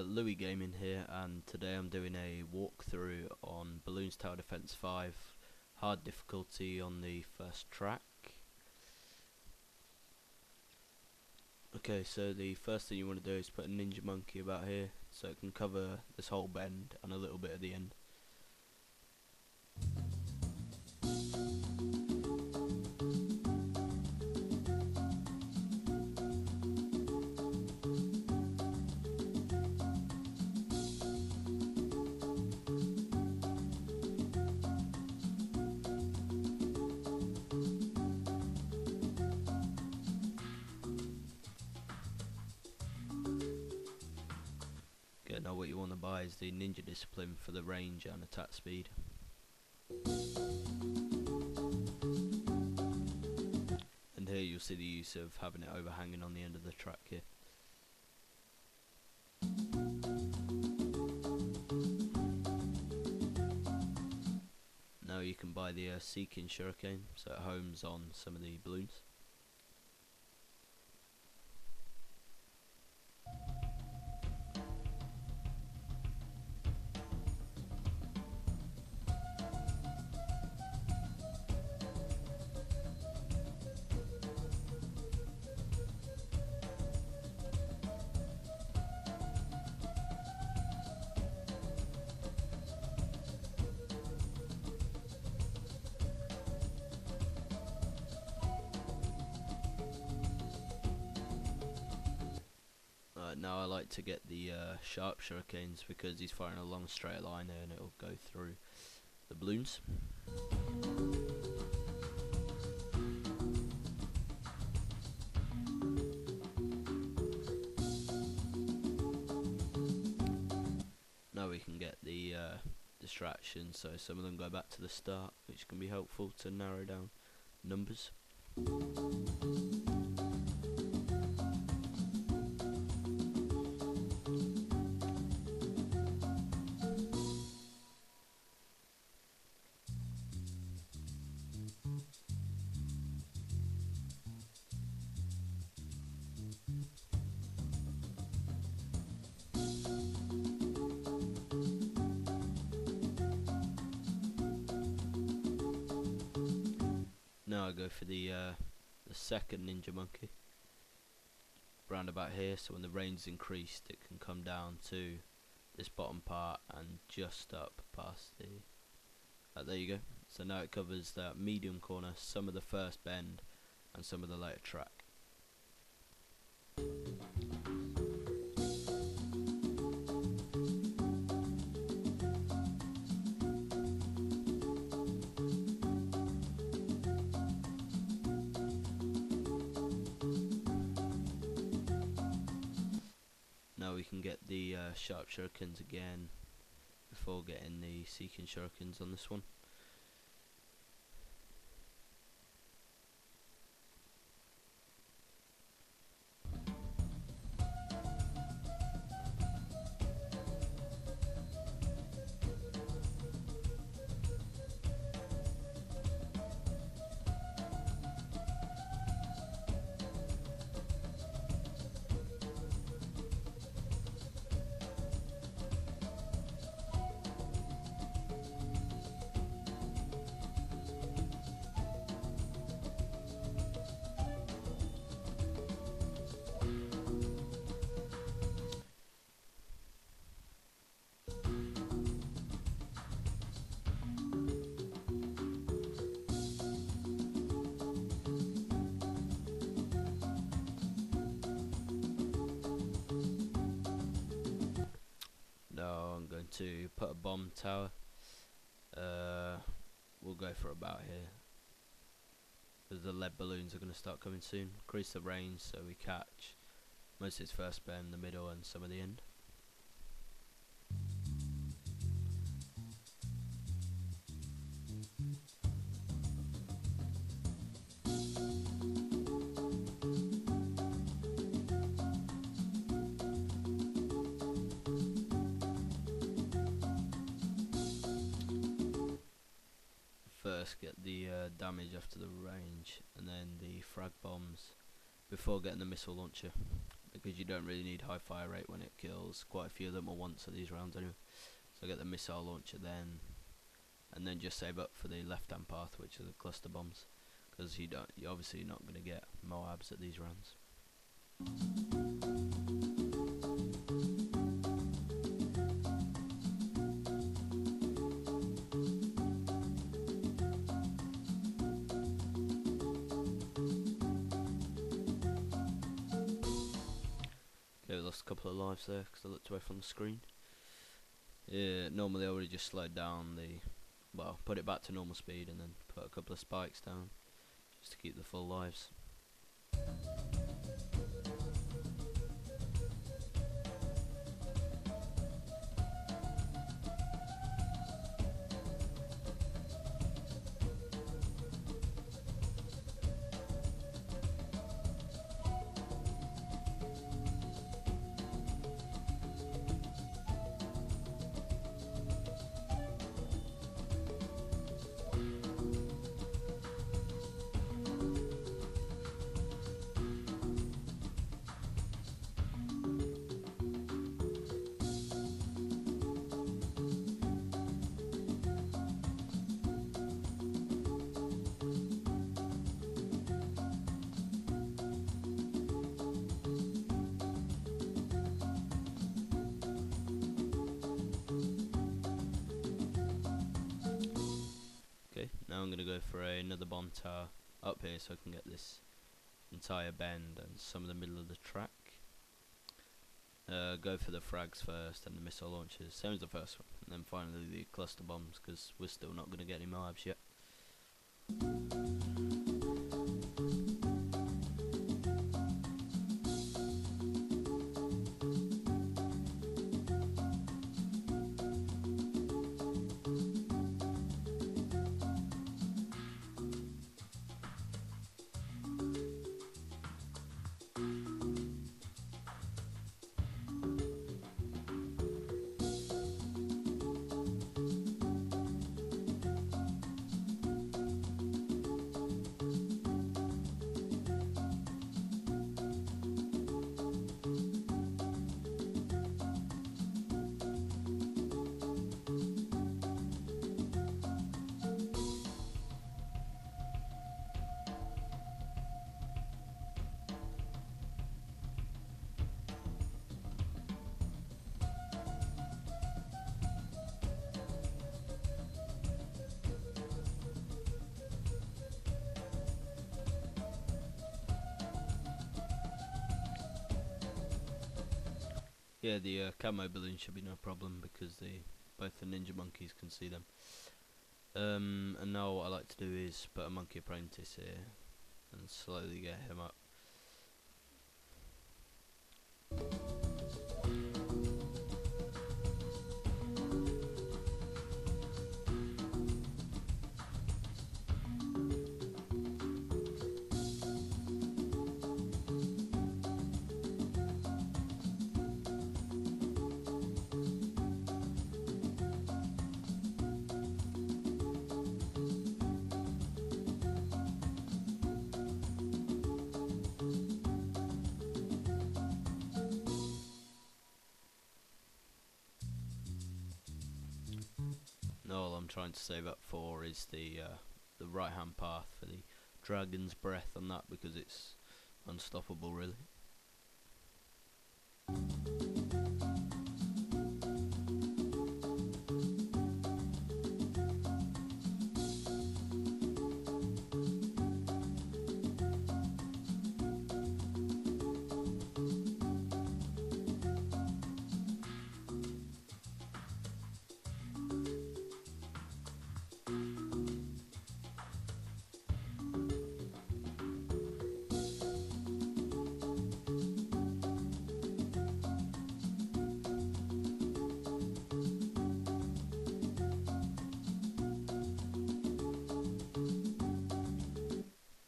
Louis Gaming here, and today I'm doing a walkthrough on Bloons Tower Defense 5 hard difficulty on the first track. Okay, so the first thing you want to do is put a ninja monkey about here so it can cover this whole bend and a little bit at the end. Now what you want to buy is the ninja discipline for the range and attack speed. And here you'll see the use of having it overhanging on the end of the track here. Now you can buy the Seeking Shuriken, so it homes on some of the balloons. Now I like to get the sharp shurikens because he's firing a long straight line here and it'll go through the balloons. Now we can get the distractions, so some of them go back to the start, which can be helpful to narrow down numbers. Now I go for the second ninja monkey, round about here, so when the range is increased it can come down to this bottom part and just up past the, there you go. So now it covers that medium corner, some of the first bend and some of the later track. Now we can get the sharp shurikens again before getting the seeking shurikens on this one. Now I'm going to put a bomb tower. We'll go for about here, because the lead balloons are going to start coming soon. Increase the range so we catch most of its first bend, the middle and some of the end. First get the damage after the range and then the frag bombs before getting the missile launcher. because you don't really need high fire rate when it kills. Quite a few of them are once of these rounds anyway. So I get the missile launcher then, and then just save up for the left-hand path, which are the cluster bombs, because you're obviously not going to get Moabs at these rounds. Okay, we lost a couple of lives there because I looked away from the screen. Normally I would have just slowed down put it back to normal speed and then put a couple of spikes down just to keep the full lives. Now I'm going to go for another bomb tower up here so I can get this entire bend and some of the middle of the track. Go for the frags first and the missile launchers, same as the first one, and then finally the cluster bombs, because we're still not going to get any Moabs yet. Yeah, the camo balloon should be no problem because both the ninja monkeys can see them. And now what I like to do is put a monkey apprentice here and slowly get him up. Now all I'm trying to save up for is the right hand path for the dragon's breath on that, because it's unstoppable really.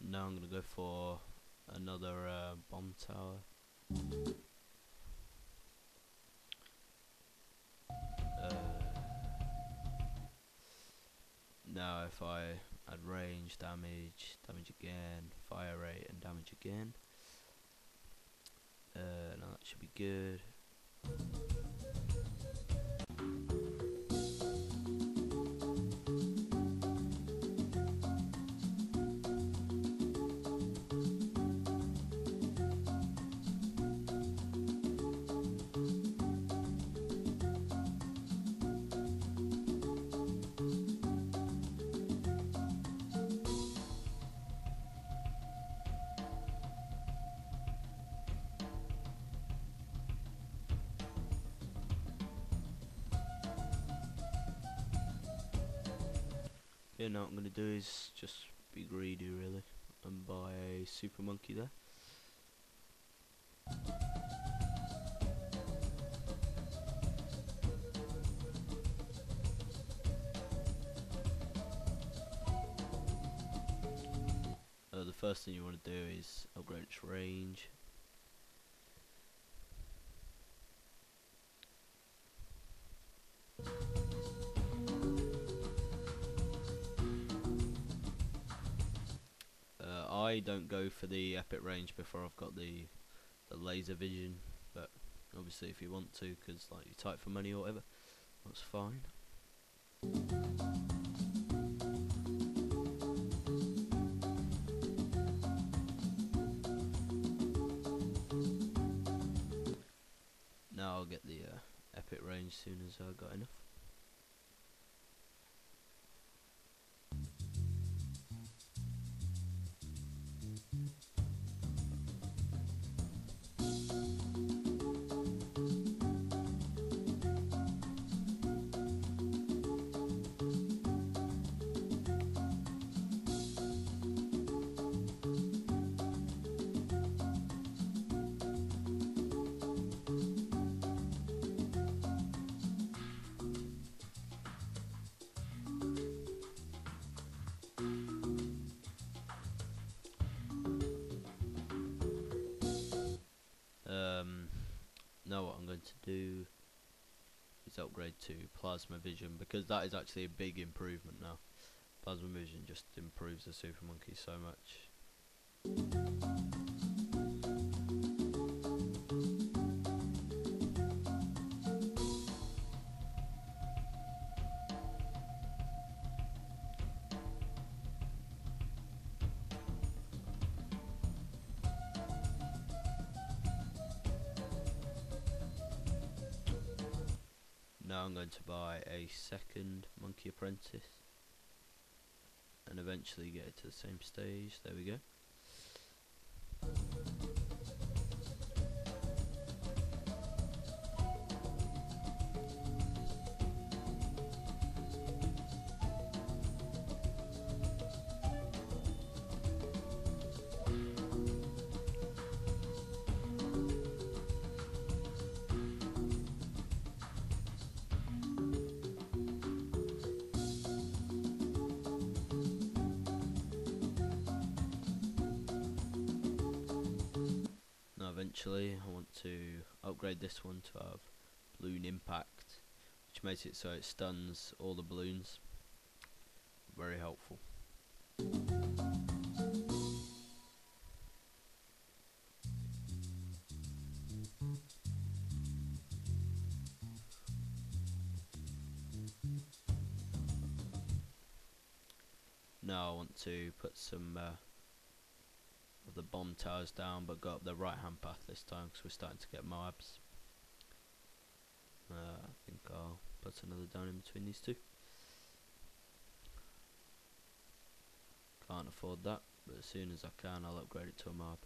Now I'm going to go for another bomb tower. Now if I add range, damage again, fire rate and damage again, Now that should be good. Yeah, now what I'm going to do is just be greedy really and buy a super monkey there. The first thing you want to do is upgrade its range. I don't go for the epic range before I've got the laser vision, but obviously if you want to, because like you're tight for money or whatever, that's fine. Now I'll get the epic range as soon as I got enough. Now what I'm going to do is upgrade to plasma vision, because that is actually a big improvement now. Plasma vision just improves the super monkey so much. Now I'm going to buy a second monkey apprentice and eventually get it to the same stage. There we go. Eventually I want to upgrade this one to have balloon impact, which makes it so it stuns all the balloons. Very helpful. Now I want to put some of the bomb towers down, but go up the right hand path this time because we're starting to get Moabs. I think I'll put another down in between these two. Can't afford that, but as soon as I can I'll upgrade it to a Moab.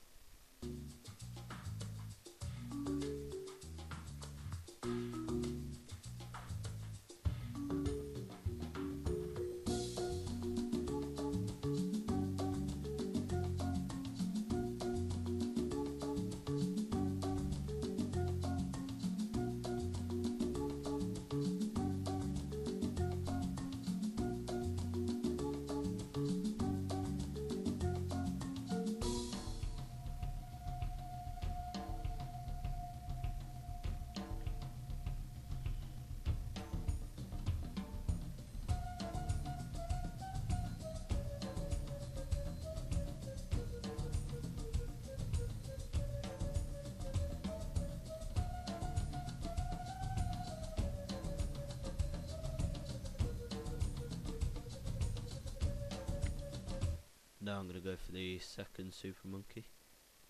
Now I'm going to go for the second super monkey.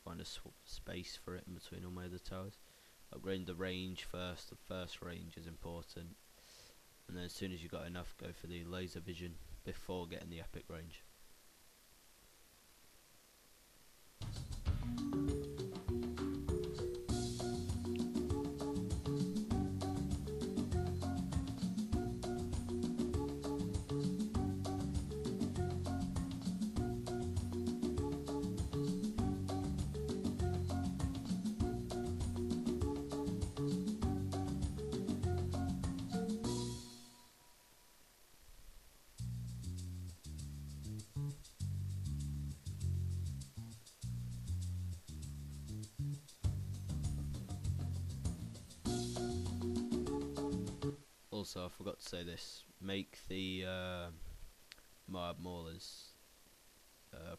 Find a space for it in between all my other towers. Upgrade the range first. The first range is important, and then as soon as you've got enough, go for the laser vision before getting the epic range. Also, I forgot to say this, make the Moab Maulers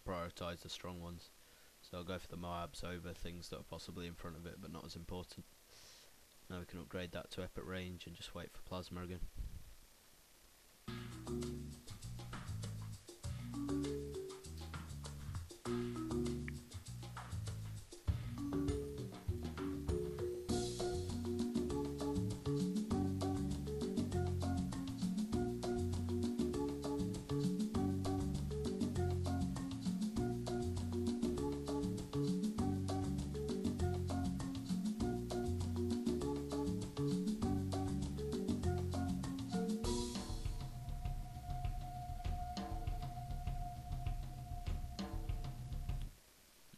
prioritise the strong ones. So I'll go for the Moabs over things that are possibly in front of it but not as important. Now we can upgrade that to epic range and just wait for plasma again.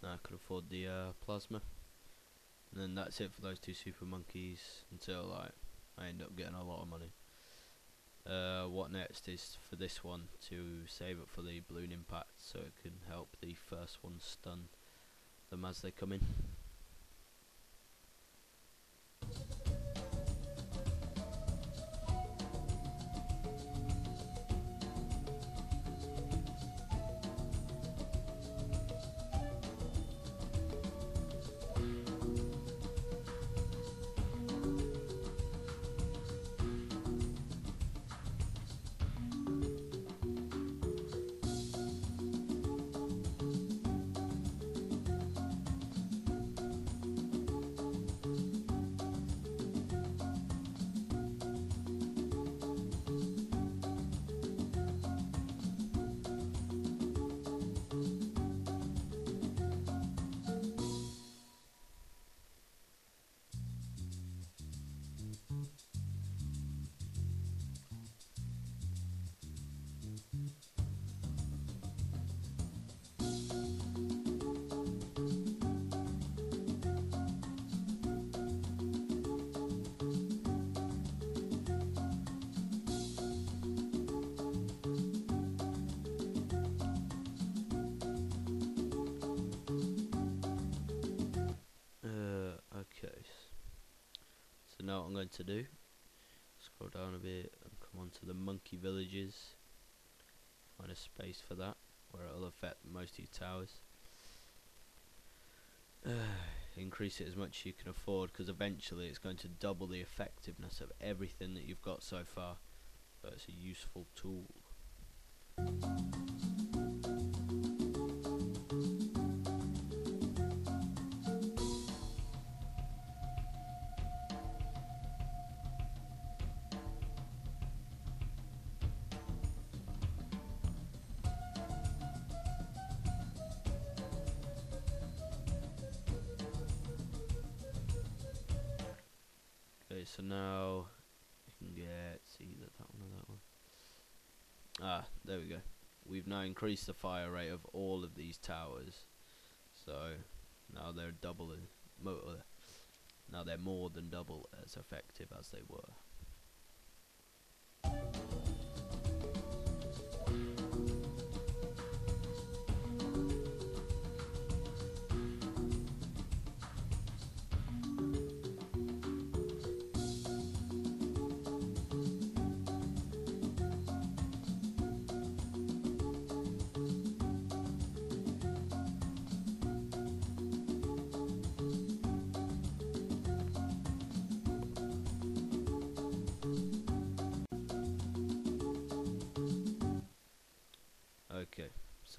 Now I can afford the plasma, and then that's it for those two super monkeys until like I end up getting a lot of money. What next is for this one to save it for the balloon impact so it can help the first one stun them as they come in. So now what I'm going to do, scroll down a bit and come on to the monkey villages, find a space for that where it will affect most of your towers. Increase it as much as you can afford, because eventually it's going to double the effectiveness of everything that you've got so far, so it's a useful tool. Okay, so now you can get either that one or that one. Ah, there we go. We've now increased the fire rate of all of these towers, so now they're now they're more than double as effective as they were.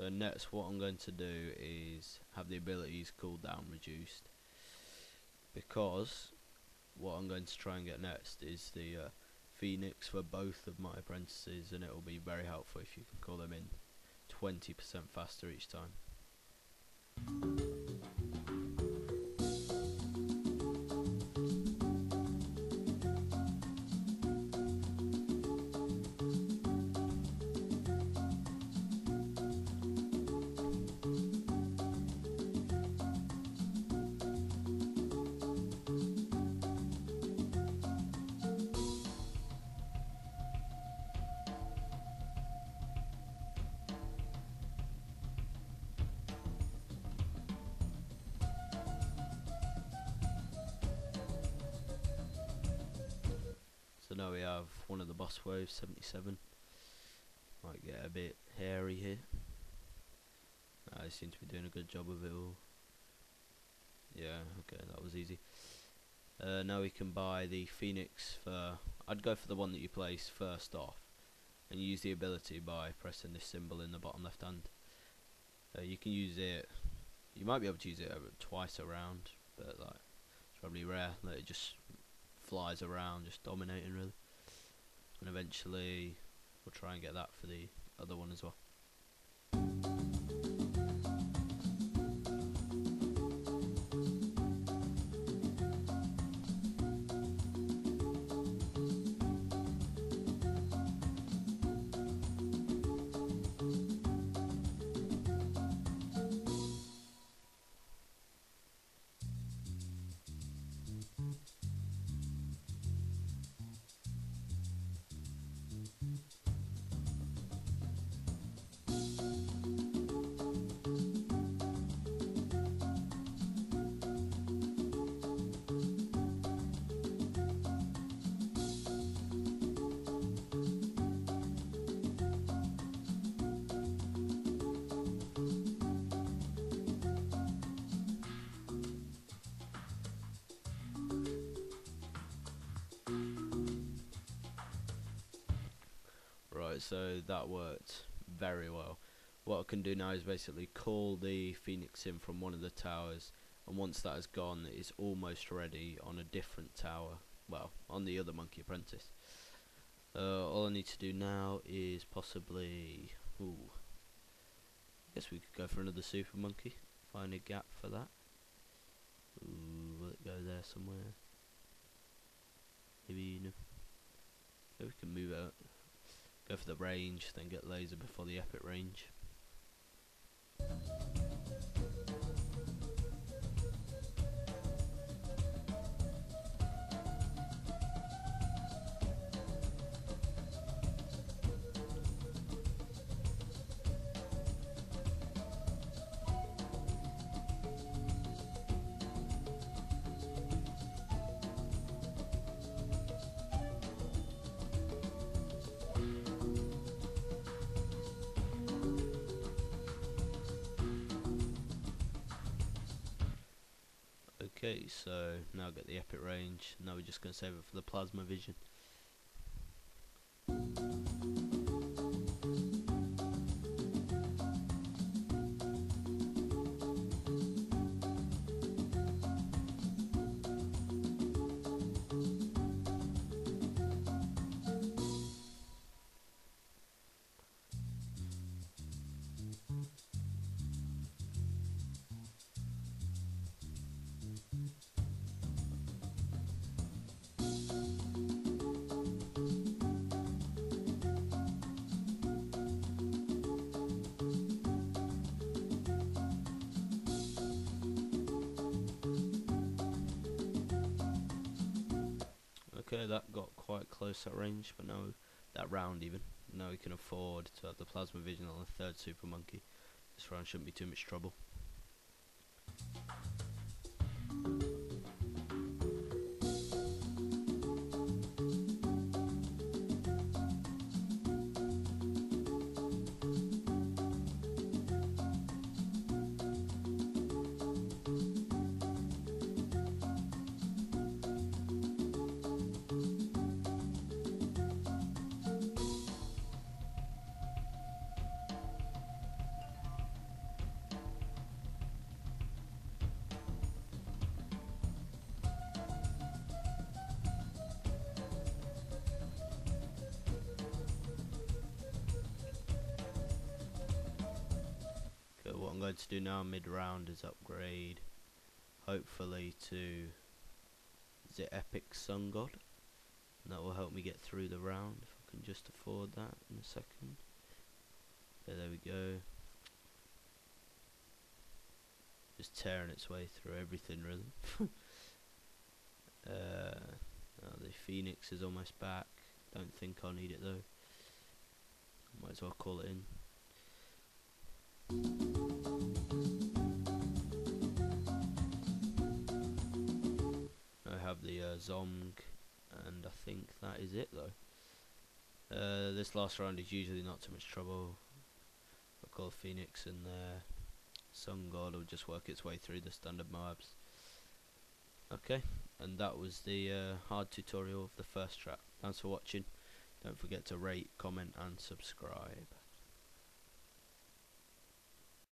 So next what I'm going to do is have the abilities cooldown reduced, because what I'm going to try and get next is the Phoenix for both of my apprentices, and it will be very helpful if you can call them in 20% faster each time. So now we have one of the boss waves, 77. Might get a bit hairy here. I seem to be doing a good job of it all. Yeah, okay, that was easy. Now we can buy the Phoenix for... I'd go for the one that you place first off, and use the ability by pressing this symbol in the bottom left hand. You can use it... You might be able to use it twice around, but like it's probably rare that it just flies around, just dominating really. And eventually we'll try and get that for the other one as well. Right, so that worked very well. What I can do now is basically call the Phoenix in from one of the towers, and once that is gone, it's almost ready on a different tower, well, on the other Monkey Apprentice. All I need to do now is possibly... I guess we could go for another Super Monkey, find a gap for that. Will it go there somewhere? Maybe, no. Okay, we can move out. Go for the range, then get laser before the epic range. Okay, so now get the epic range. Now we're just going to save it for the plasma vision. Okay, that got quite close at range, but now that round even. Now we can afford to have the plasma vision on the third Super Monkey. This round shouldn't be too much trouble. I'm going to do now mid-round is upgrade, hopefully to, is it Epic Sun God? And that will help me get through the round, if I can just afford that in a second. Okay, there we go. Just tearing its way through everything really. The Phoenix is almost back. Don't think I'll need it though. Might as well call it in. I have the Zong, and I think that is it though. This last round is usually not too much trouble. I'll call Phoenix and Sun God will just work its way through the standard Moabs. Okay, and that was the hard tutorial of the first track. Thanks for watching. Don't forget to rate, comment and subscribe.